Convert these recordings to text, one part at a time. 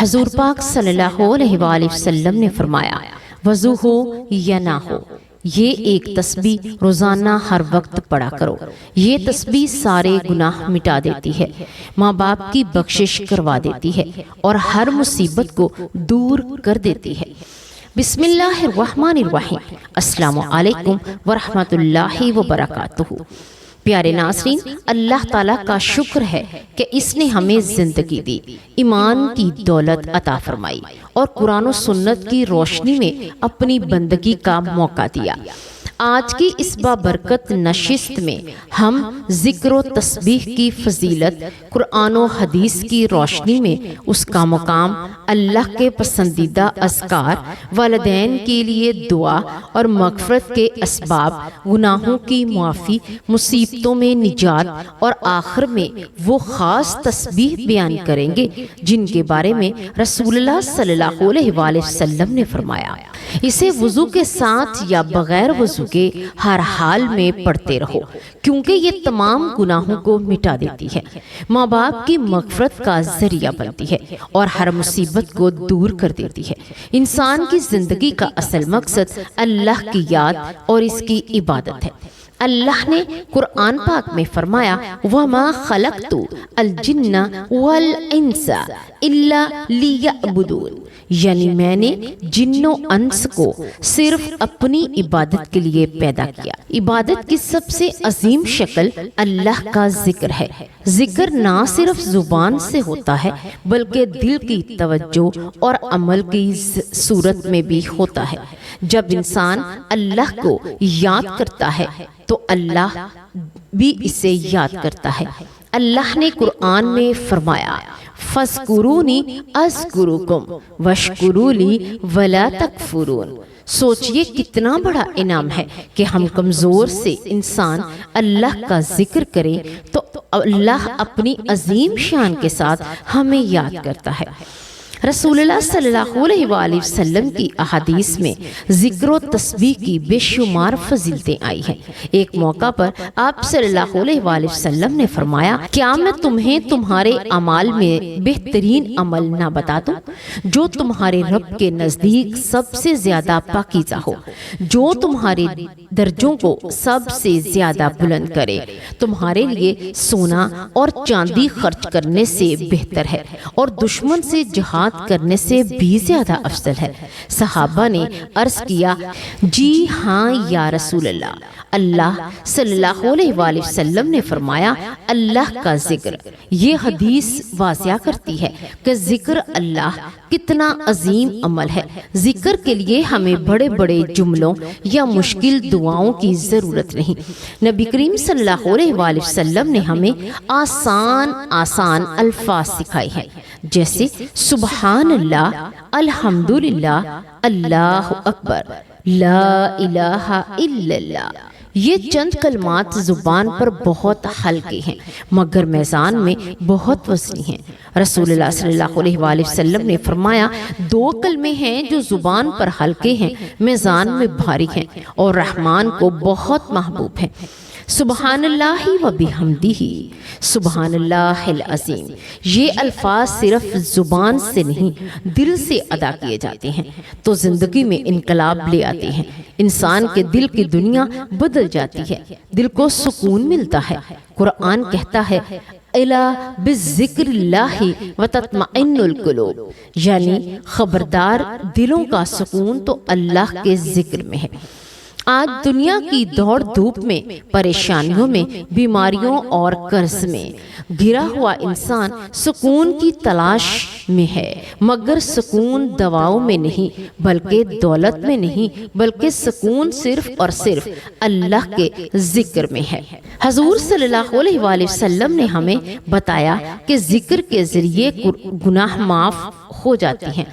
حضور پاک صلی اللہ علیہ وآلہ وسلم نے فرمایا وضو ہو یا نہ ہو، یہ ایک تسبیح روزانہ ہر وقت پڑھا کرو۔ یہ تسبیح سارے گناہ مٹا دیتی ہے، ماں باپ کی بخشش کروا دیتی ہے اور ہر مصیبت کو دور کر دیتی ہے۔ بسم اللہ الرحمن الرحیم۔ السلام علیکم ورحمۃ اللہ وبرکاتہ۔ پیارے ناظرین، اللہ تعالیٰ کا شکر ہے کہ اس نے ہمیں زندگی دی، ایمان کی دولت عطا فرمائی اور قرآن و سنت کی روشنی میں اپنی بندگی کا موقع دیا۔ آج کی اس بابرکت نشست میں ہم ذکر و تسبیح کی فضیلت، قرآن و حدیث کی روشنی میں اس کا مقام، اللہ کے پسندیدہ اذکار، والدین کے لیے دعا اور مغفرت کے اسباب، گناہوں کی معافی، مصیبتوں میں نجات اور آخر میں وہ خاص تسبیح بیان کریں گے جن کے بارے میں رسول اللہ صلی اللہ علیہ وآلہ وسلم نے فرمایا اسے وضو کے ساتھ یا بغیر وضو کے ہر حال میں پڑھتے رہو، کیونکہ یہ تمام گناہوں کو مٹا دیتی ہے، ماں باپ کی مغفرت کا ذریعہ بنتی ہے اور ہر مصیبت کو دور کر دیتی ہے۔ انسان کی زندگی کا اصل مقصد اللہ کی یاد اور اس کی عبادت ہے۔ اللہ نے قرآن پاک میں فرمایا وَمَا خَلَقْتُ الْجِنَّ وَالْإِنسَ إِلَّا لِيَعْبُدُونَ، یعنی میں نے جن و انس کو صرف اپنی عبادت کے لیے پیدا کیا۔ عبادت کی سب سے عظیم شکل اللہ کا ذکر ہے۔ ذکر نہ صرف زبان سے ہوتا ہے بلکہ دل کی توجہ اور عمل کی صورت میں بھی ہوتا ہے۔ جب انسان اللہ کو یاد کرتا ہے تو اللہ بھی اسے یاد کرتا ہے۔ اللہ نے قرآن میں فرمایا فَاذْكُرُونِي أَذْكُرُكُمْ وَاشْكُرُوا لِي وَلَا تَكْفُرُونَ۔ سوچئے کتنا بڑا انعام ہے کہ ہم کمزور سے انسان اللہ کا ذکر کریں تو اللہ اپنی عظیم شان کے ساتھ ہمیں یاد کرتا ہے۔ رسول اللہ صلی اللہ علیہ وآلہ وسلم کی احادیث میں ذکر و تسبیح کی بے شمار فضیلتیں آئی ہیں۔ ایک موقع پر آپ صلی اللہ علیہ وآلہ وسلم نے فرمایا کیا میں تمہیں تمہارے اعمال میں بہترین عمل نہ بتا دوں جو تمہارے رب کے نزدیک سب سے زیادہ پاکیزہ ہو، جو تمہارے درجوں کو سب سے زیادہ بلند کرے؟ تمہارے لیے سونا اور چاندی خرچ کرنے سے بہتر ہے اور دشمن سے جہاد کرنے سے بھی زیادہ افضل ہے۔ صحابہ نے عرض کیا جی ہاں یا رسول اللہ۔ اللہ صلی اللہ علیہ وآلہ وسلم نے فرمایا اللہ کا ذکر۔ یہ حدیث واضح کرتی ہے کہ ذکر اللہ کتنا عظیم عمل ہے۔ ذکر کے لیے ہمیں بڑے بڑے جملوں یا مشکل دعاؤں کی ضرورت نہیں۔ نبی کریم صلی اللہ علیہ وآلہ وسلم نے ہمیں آسان الفاظ سکھائے ہیں، جیسے سبحان اللہ، الحمدللہ، اللہ اکبر، لا الہ الا اللہ۔ یہ چند کلمات زبان پر بہت ہلکے ہیں مگر میزان میں بہت وزنی ہیں۔ رسول اللہ صلی اللہ علیہ وآلہ وسلم نے فرمایا دو کلمے ہیں جو زبان پر ہلکے ہیں، میزان میں بھاری ہیں اور رحمان کو بہت محبوب ہیں۔ سبحان اللہ و بحمدہ، سبحان اللہ العظیم۔ یہ الفاظ صرف زبان سے نہیں دل سے ادا کیے جاتے ہیں تو زندگی میں انقلاب لے آتے ہیں۔ انسان کے دل کی دنیا بدل جاتی ہے، دل کو سکون ملتا ہے۔ قرآن کہتا ہے الا بذکر اللہ وتطمئن القلوب، یعنی خبردار دلوں کا سکون تو اللہ کے ذکر میں ہے۔ آج دنیا کی دوڑ دھوپ میں، پریشانیوں میں، بیماریوں اور قرض میں گھرا ہوا انسان سکون کی تلاش میں ہے، مگر سکون دواؤں میں نہیں بلکہ دولت میں نہیں بلکہ سکون صرف اور صرف اللہ کے ذکر میں ہے۔ حضور صلی اللہ علیہ وآلہ وسلم نے ہمیں بتایا کہ ذکر کے ذریعے گناہ معاف ہو جاتی ہیں۔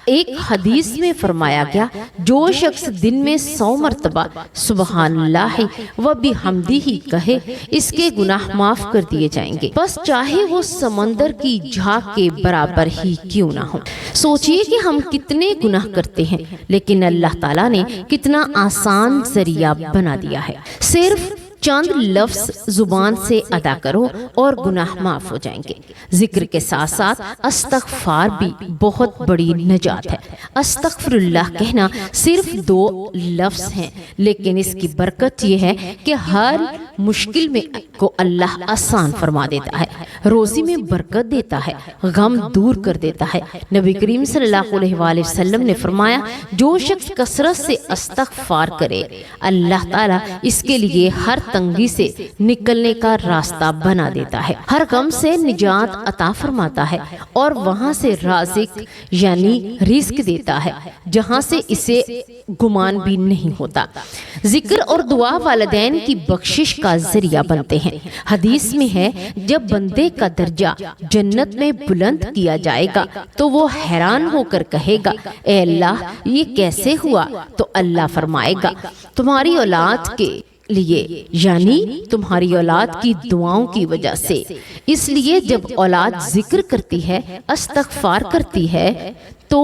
ایک حدیث میں فرمایا گیا جو شخص دن میں 100 مرتبہ سبحان اللہ و بحمدہ کہے اس کے گناہ معاف کر دیے جائیں گے، بس چاہے وہ سمندر کی جھاگ کے برابر ہی کیوں نہ ہو۔ سوچئے کہ ہم کتنے گناہ کرتے ہیں لیکن اللہ تعالیٰ نے کتنا آسان ذریعہ بنا دیا ہے۔ صرف چند لفظ زبان سے ادا کرو اور گناہ معاف ہو جائیں گے۔ ذکر کے ساتھ ساتھ استغفار بھی بہت بڑی نجات ہے۔ استغفر اللہ کہنا صرف 2 لفظ ہیں، لیکن اس کی برکت یہ ہے کہ ہر مشکل میں کو اللہ آسان فرما دیتا ہے، روزی میں برکت دیتا ہے، غم دور کر دیتا ہے۔ نبی کریم صلی اللہ علیہ وآلہ وسلم نے فرمایا، جو شخص کثرت سے استغفار کرے اللہ تعالیٰ اس کے لیے ہر تنگی سے نکلنے کا راستہ بنا دیتا ہے، ہر غم سے نجات عطا فرماتا ہے اور وہاں سے رازق یعنی رزق دیتا ہے جہاں سے اسے گمان بھی نہیں ہوتا۔ ذکر اور دعا والدین کی بخشش کا ذریعہ بنتے ہیں۔ حدیث میں ہے، جب بندے کا درجہ جنت میں بلند کیا جائے گا تو وہ حیران ہو کر کہے گا، اے اللہ یہ کیسے ہوا؟ تو اللہ فرمائے گا، تمہاری اولاد کے لیے، یعنی تمہاری اولاد کی دعاؤں کی وجہ سے۔ اس لیے جب اولاد ذکر کرتی ہے، استغفار کرتی ہے تو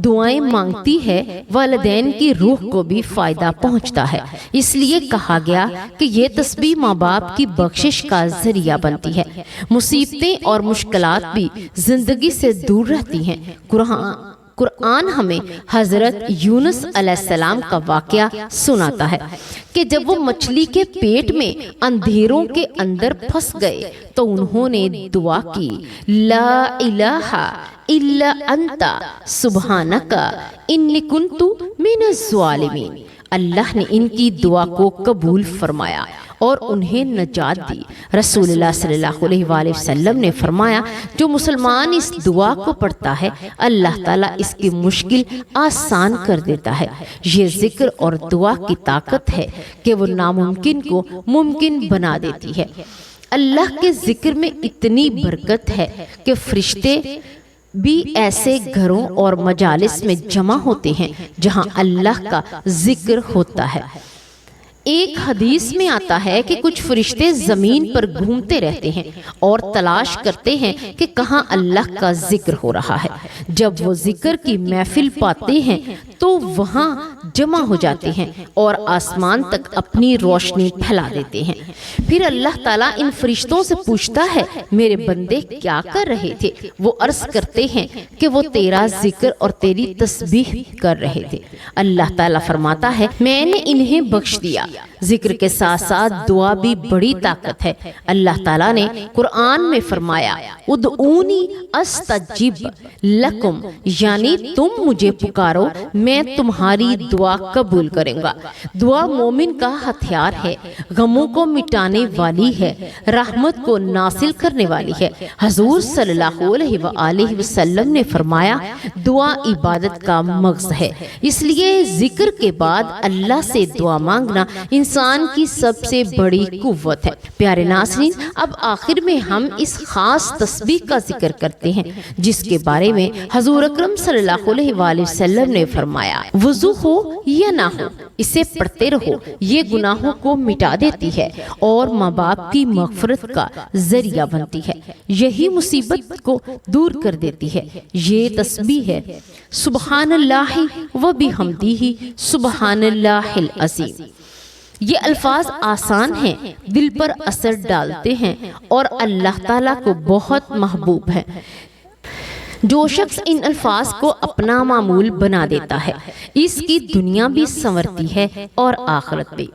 دعائیں مانگتی ہے، والدین کی روح کو بھی فائدہ پہنچتا ہے۔ اس لیے کہا گیا کہ یہ تسبیح ماں باپ کی بخشش کا ذریعہ بنتی ہے۔ مصیبتیں اور مشکلات بھی زندگی سے دور رہتی ہیں۔ قرآن ہمیں حضرت یونس علیہ السلام کا واقعہ سناتا ہے کہ جب وہ مچھلی کے پیٹ میں اندھیروں کے اندر پھنس گئے تو انہوں نے دعا کی، لا الہ الا انت سبحانک انی کنت من الظالمین۔ اللہ نے ان کی دعا کو قبول فرمایا اور انہیں نجات دی۔ رسول اللہ صلی اللہ علیہ وآلہ وسلم نے فرمایا، جو مسلمان اس دعا کو پڑھتا ہے اللہ تعالیٰ اس کی مشکل آسان کر دیتا ہے۔ یہ ذکر اور دعا کی طاقت ہے کہ وہ ناممکن کو ممکن بنا دیتی ہے۔ اللہ کے ذکر میں اتنی برکت ہے کہ فرشتے بھی ایسے گھروں اور مجالس میں جمع ہوتے ہیں جہاں اللہ کا ذکر ہوتا ہے۔ ایک حدیث میں آتا ہے کہ کچھ فرشتے زمین پر گھومتے رہتے ہیں اور تلاش کرتے ہیں کہ کہاں اللہ کا ذکر ہو رہا ہے۔ جب وہ ذکر کی محفل پاتے ہیں تو وہاں جمع ہو جاتے ہیں اور آسمان تک اپنی روشنی پھیلا دیتے ہیں۔ پھر اللہ تعالیٰ ان فرشتوں سے پوچھتا ہے، میرے بندے کیا کر رہے تھے؟ وہ عرض کرتے ہیں کہ وہ تیرا ذکر اور تیری تسبیح کر رہے تھے۔ اللہ تعالیٰ فرماتا ہے، میں نے انہیں بخش دیا۔ ذکر کے ساتھ ساتھ دعا بھی بڑی طاقت ہے۔ اللہ تعالیٰ نے قرآن میں فرمایا، ادعونی استجب لکم، یعنی تم مجھے پکارو میں تمہاری دعا قبول کروں گا۔ دعا مومن کا ہتھیار ہے، غموں کو مٹانے والی ہے، رحمت کو نازل کرنے والی ہے۔ حضور صلی اللہ علیہ وآلہ وسلم نے فرمایا، دعا عبادت کا مغز ہے، اس لیے ذکر کے بعد اللہ سے دعا مانگنا انسان کی سب سے بڑی قوت ہے۔ پیارے ناظرین، اب آخر میں ہم اس خاص تسبیح کا ذکر کرتے ہیں جس کے بارے میں حضور اکرم صلی اللہ علیہ وآلہ وسلم نے فرمایا، وضو ہو یا نہ ہو اسے پڑھتے رہو، یہ گناہوں کو مٹا دیتی ہے اور ماں باپ کی مغفرت کا ذریعہ بنتی ہے، یہی مصیبت کو دور کر دیتی ہے۔ یہ تسبیح ہے، سبحان اللہ و بحمدہ سبحان اللہ العظیم۔ یہ الفاظ آسان ہیں، دل پر اثر ڈالتے ہیں اور اللہ تعالیٰ کو بہت محبوب ہیں۔ جو شخص ان الفاظ کو اپنا معمول بنا دیتا ہے، اس کی دنیا بھی سنورتی ہے اور آخرت بھی۔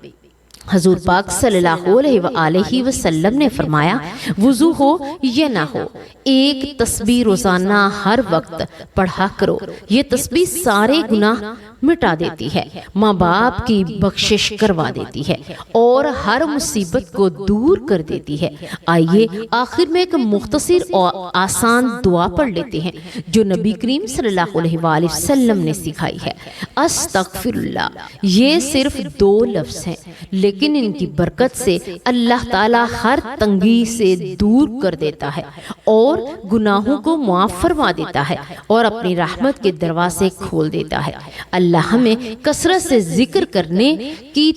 حضور پاک صلی اللہ علیہ وآلہ وسلم نے فرمایا، وضو ہو یا نہ ہو ایک تسبیح روزانہ ہر وقت پڑھا کرو، یہ تسبیح سارے گناہ مٹا دیتی ہے، ماں باپ کی بخشش کروا دیتی ہے اور ہر مصیبت کو دور کر دیتی ہے۔ آئیے آخر میں ایک مختصر اور آسان دعا پڑھ لیتے ہیں جو نبی کریم صلی اللہ علیہ وآلہ وسلم نے سکھائی ہے۔ استغفر اللہ، یہ صرف 2 لفظ ہیں لیکن ان کی برکت سے اللہ تعالیٰ ہر تنگی سے دور کر دیتا ہے اور گناہوں کو معاف فرما دیتا ہے اور اپنی رحمت کے دروازے کھول دیتا ہے۔ اللہ ہمیں کثرت سے ذکر کرنے کی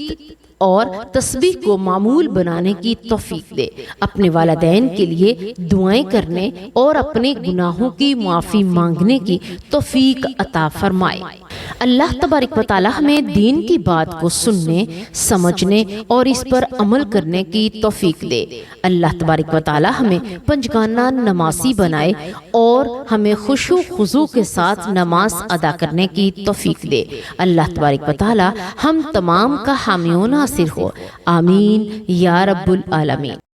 اور تسبیح کو معمول بنانے کی توفیق دے، اپنے والدین کے لیے دعائیں کرنے اور اپنے گناہوں کی معافی مانگنے کی توفیق عطا فرمائے۔ اللہ تبارک و تعالی ہمیں دین کی بات کو سننے، سمجھنے اور اس پر عمل کرنے کی توفیق دے۔ اللہ تبارک و تعالی ہمیں پنجگانہ نمازی بنائے اور ہمیں خشوع و خضوع کے ساتھ نماز ادا کرنے کی توفیق دے۔ اللہ تبارک و تعالی ہم تمام کا حامی و ناصر ہو، آمین یا رب العالمین۔